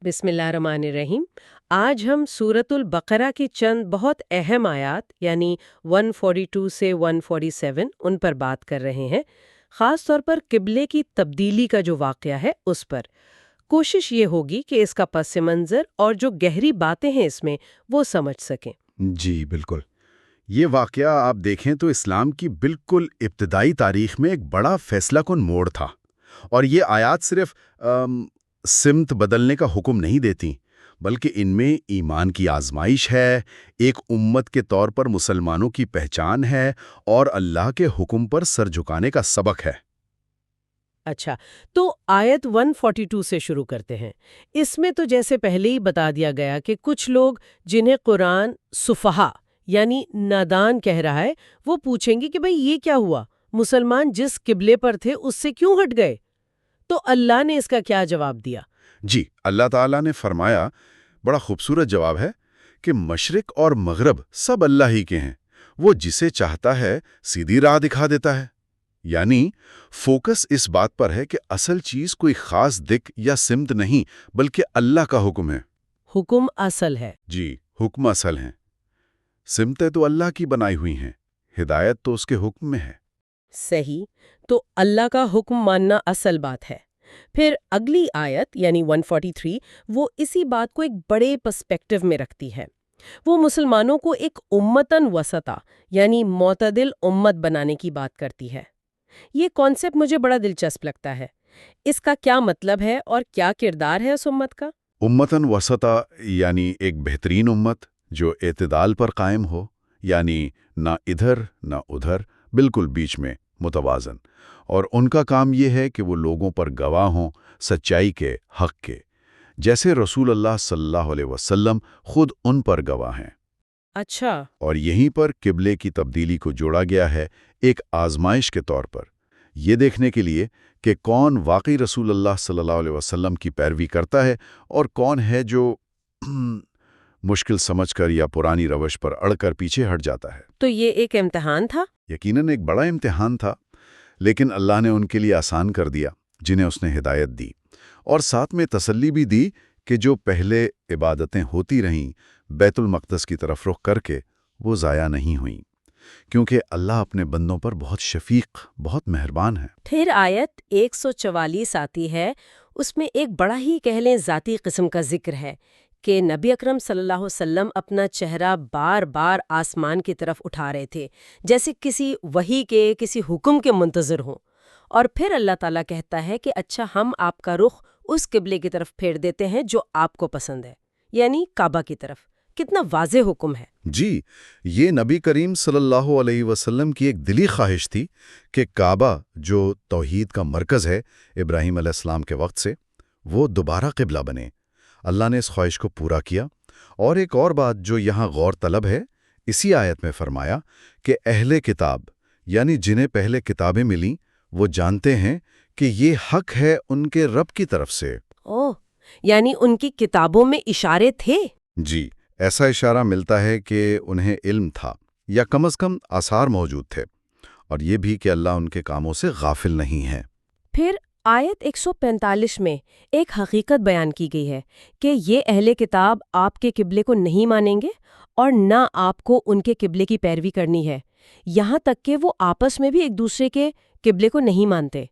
बिस्मिल्लाहिर्रहमानिर्रहीम। आज हम सूरतुल बकरा की चंद बहुत अहम आयात यानी 142 से 147 उन पर बात कर रहे हैं। ख़ास तौर पर किबले की तब्दीली का जो वाक़या है उस पर कोशिश ये होगी कि इसका पस मंज़र और जो गहरी बातें हैं इसमें वो समझ सकें। जी बिल्कुल। ये वाकया आप देखें तो इस्लाम की बिल्कुल इब्तदाई तारीख में एक बड़ा फैसलाकुन मोड़ था। और ये आयात सिर्फ सिमत बदलने का हुक्म नहीं देती, बल्कि इनमें ईमान की आजमाइश है, एक उम्मत के तौर पर मुसलमानों की पहचान है और अल्लाह के हुक्म पर सर झुकाने का सबक है। अच्छा, तो आयत 142 से शुरू करते हैं। इसमें तो जैसे पहले ही बता दिया गया कि कुछ लोग जिन्हें कुरान सुफहा यानी नादान कह रहा है, वो पूछेंगे कि भाई ये क्या हुआ, मुसलमान जिस किबले पर थे उससे क्यों हट गए। तो अल्लाह ने इसका क्या जवाब दिया? जी, अल्लाह ताला ने फरमाया, बड़ा खूबसूरत जवाब है कि मशरिक और मगरब सब अल्लाह ही के हैं। वो जिसे चाहता है सीधी राह दिखा देता है। यानी फोकस इस बात पर है कि असल चीज कोई खास दिक या सिमत नहीं, बल्कि अल्लाह का हुक्म है। हुक्म असल है। जी, हुक्म असल हैं। सिमतें तो अल्लाह की बनाई हुई हैं, हिदायत तो उसके हुक्म में है। सही। तो अल्लाह का हुक्म मानना असल बात है। फिर अगली आयत यानी 143 वो इसी बात को एक बड़े पर्सपेक्टिव में रखती है। वो मुसलमानों को एक उम्मतन वसता यानी मोतदिल उम्मत बनाने की बात करती है। ये कॉन्सेप्ट मुझे बड़ा दिलचस्प लगता है। इसका क्या मतलब है और क्या किरदार है उस उम्मत का? उम्मतन वसता यानी एक बेहतरीन उम्मत जो एतदाल पर कायम हो, यानी ना इधर ना उधर, बिल्कुल बीच में, मुतवाजन। और उनका काम ये है कि वो लोगों पर गवाह हों सच्चाई के, हक के, जैसे रसूल अल्लाह सल्लल्लाहु अलैहि वसल्लम खुद उन पर गवाह हैं। अच्छा। और यहीं पर किबले की तब्दीली को जोड़ा गया है एक आजमाइश के तौर पर, ये देखने के लिए कि कौन वाकई रसूल अल्लाह सल्लल्लाहु अलैहि वसल्लम की पैरवी करता है और कौन है जो मुश्किल समझकर या पुरानी रवश पर अड़कर पीछे हट जाता है। तो ये एक इम्तिहान था। यकीनन एक बड़ा इम्तिहान था, लेकिन अल्लाह ने उनके लिए आसान कर दिया जिन्हें उसने हिदायत दी, और साथ में तसल्ली भी दी कि जो पहले इबादतें होती रहीं बैतुल मक़दस की तरफ रुख करके, वो ज़ाया नहीं हुईं, क्योंकि अल्लाह अपने बंदों पर बहुत शफीक, बहुत मेहरबान है। फिर आयत 144 आती है। उसमें एक बड़ा ही कह लें ज़ाती किस्म का जिक्र है कि नबी अकरम सल्लल्लाहु अलैहि वसल्लम अपना चेहरा बार बार आसमान की तरफ उठा रहे थे, जैसे किसी वही के, किसी हुक्म के मुंतज़िर हों। और फिर अल्लाह ताला कहता है कि अच्छा, हम आपका रुख उस किबले की तरफ फेर देते हैं जो आपको पसंद है, यानी काबा की तरफ। कितना वाज़ेह हुक्म है। जी, ये नबी करीम सल्लल्लाहु अलैहि वसल्लम की एक दिली ख्वाहिश थी कि काबा, जो तौहीद का मरकज़ है इब्राहीम अलैहिस्सलाम के वक्त से, वो दोबारा क़िबला बने। अल्लाह ने इस ख्वाहिश को पूरा किया। और एक और बात जो यहाँ गौर तलब है, इसी आयत में फरमाया कि अहले किताब यानी जिन्हें पहले किताबें मिलीं, वो जानते हैं कि ये हक है उनके रब की तरफ से। ओह, यानी उनकी किताबों में इशारे थे। जी, ऐसा इशारा मिलता है कि उन्हें इल्म था, या कम से कम आसार मौजूद थे, और ये भी कि अल्लाह उनके कामों से गाफिल नहीं है। फिर आयत 145 में एक हकीकत बयान की गई है कि ये अहले किताब आपके किबले को नहीं मानेंगे और ना आपको उनके किबले की पैरवी करनी है। यहाँ तक कि वो आपस में भी एक दूसरे के किबले को नहीं मानते।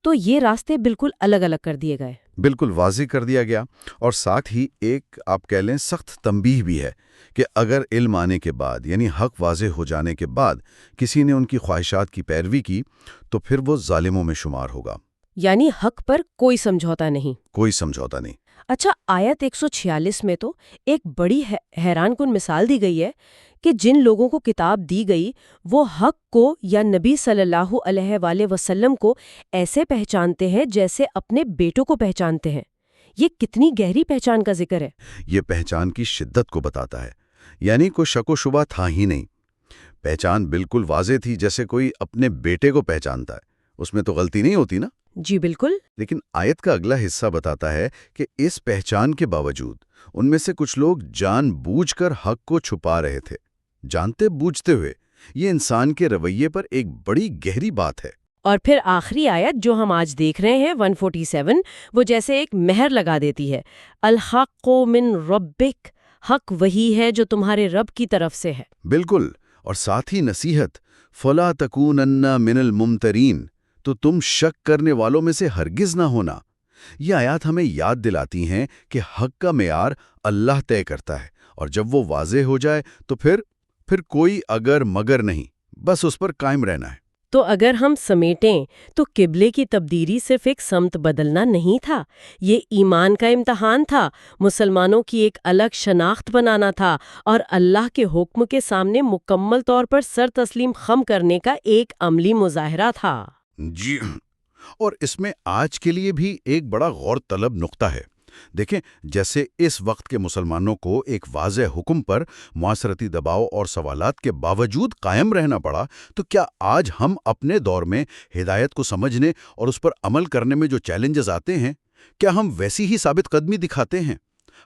तो ये रास्ते बिल्कुल अलग अलग कर दिए गए। बिल्कुल वाज़ी कर दिया गया। और साथ ही एक आप कह लें सख्त तंबीह भी है कि अगर इल्म आने के बाद यानी हक वाज़े हो जाने के बाद किसी ने उनकी ख्वाहिशात की पैरवी की, तो फिर वो जालिमों में शुमार होगा। यानी हक पर कोई समझौता नहीं। कोई समझौता नहीं। अच्छा, आयत 146 में तो एक बड़ी हैरानकुन मिसाल दी गई है कि जिन लोगों को किताब दी गई वो हक को या नबी सल्लल्लाहु अलैहि वसल्लम को ऐसे पहचानते हैं जैसे अपने बेटों को पहचानते हैं। ये कितनी गहरी पहचान का जिक्र है। ये पहचान की शिद्दत को बताता है, यानी कोई शक व शुबा था ही नहीं। पहचान बिल्कुल वाज़े थी, जैसे कोई अपने बेटे को पहचानता है। उसमें तो गलती नहीं होती ना। जी बिल्कुल। लेकिन आयत का अगला हिस्सा बताता है कि इस पहचान के बावजूद उनमें से कुछ लोग जानबूझकर हक को छुपा रहे थे, जानते बूझते हुए। ये इंसान के रवैये पर एक बड़ी गहरी बात है। اور پھر آخری آیت جو ہم آج دیکھ رہے ہیں 147 وہ جیسے ایک مہر لگا دیتی ہے، الحق من ربک، حق وہی ہے جو تمہارے رب کی طرف سے ہے۔ بالکل، اور ساتھ ہی نصیحت فلا تکونن من الممترین، تو تم شک کرنے والوں میں سے ہرگز نہ ہونا۔ یہ آیات ہمیں یاد دلاتی ہیں کہ حق کا معیار اللہ طے کرتا ہے، اور جب وہ واضح ہو جائے تو پھر کوئی اگر مگر نہیں، بس اس پر قائم رہنا ہے۔ تو اگر ہم سمیٹیں تو قبلے کی تبدیلی صرف ایک سمت بدلنا نہیں تھا، یہ ایمان کا امتحان تھا، مسلمانوں کی ایک الگ شناخت بنانا تھا، اور اللہ کے حکم کے سامنے مکمل طور پر سر تسلیم خم کرنے کا ایک عملی مظاہرہ تھا۔ جی، اور اس میں آج کے لیے بھی ایک بڑا غور طلب نقطہ ہے۔ دیکھیں، جیسے اس وقت کے مسلمانوں کو ایک واضح حکم پر معاشرتی دباؤ اور سوالات کے باوجود قائم رہنا پڑا، تو کیا آج ہم اپنے دور میں ہدایت کو سمجھنے اور اس پر عمل کرنے میں جو چیلنجز آتے ہیں، کیا ہم ویسی ہی ثابت قدمی دکھاتے ہیں؟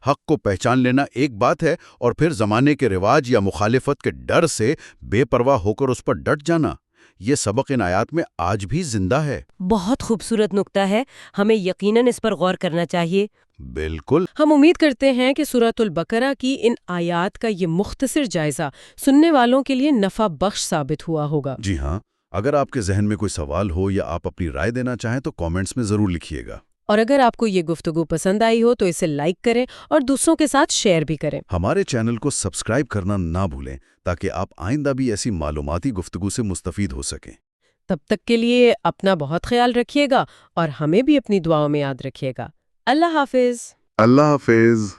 حق کو پہچان لینا ایک بات ہے، اور پھر زمانے کے رواج یا مخالفت کے ڈر سے بے پرواہ ہو کر اس پر ڈٹ جانا، یہ سبق ان آیات میں آج بھی زندہ ہے۔ بہت خوبصورت نقطہ ہے، ہمیں یقیناً اس پر غور کرنا چاہیے۔ بالکل۔ ہم امید کرتے ہیں کہ سورۃ البقرہ کی ان آیات کا یہ مختصر جائزہ سننے والوں کے لیے نفع بخش ثابت ہوا ہوگا۔ جی ہاں، اگر آپ کے ذہن میں کوئی سوال ہو یا آپ اپنی رائے دینا چاہیں تو کامنٹس میں ضرور لکھیے گا۔ اور اگر آپ کو یہ گفتگو پسند آئی ہو تو اسے لائک کریں اور دوسروں کے ساتھ شیئر بھی کریں۔ ہمارے چینل کو سبسکرائب کرنا نہ بھولیں تاکہ آپ آئندہ بھی ایسی معلوماتی گفتگو سے مستفید ہو سکیں۔ تب تک کے لیے اپنا بہت خیال رکھیے گا اور ہمیں بھی اپنی دعاؤں میں یاد رکھیے گا۔ اللہ حافظ۔ اللہ حافظ۔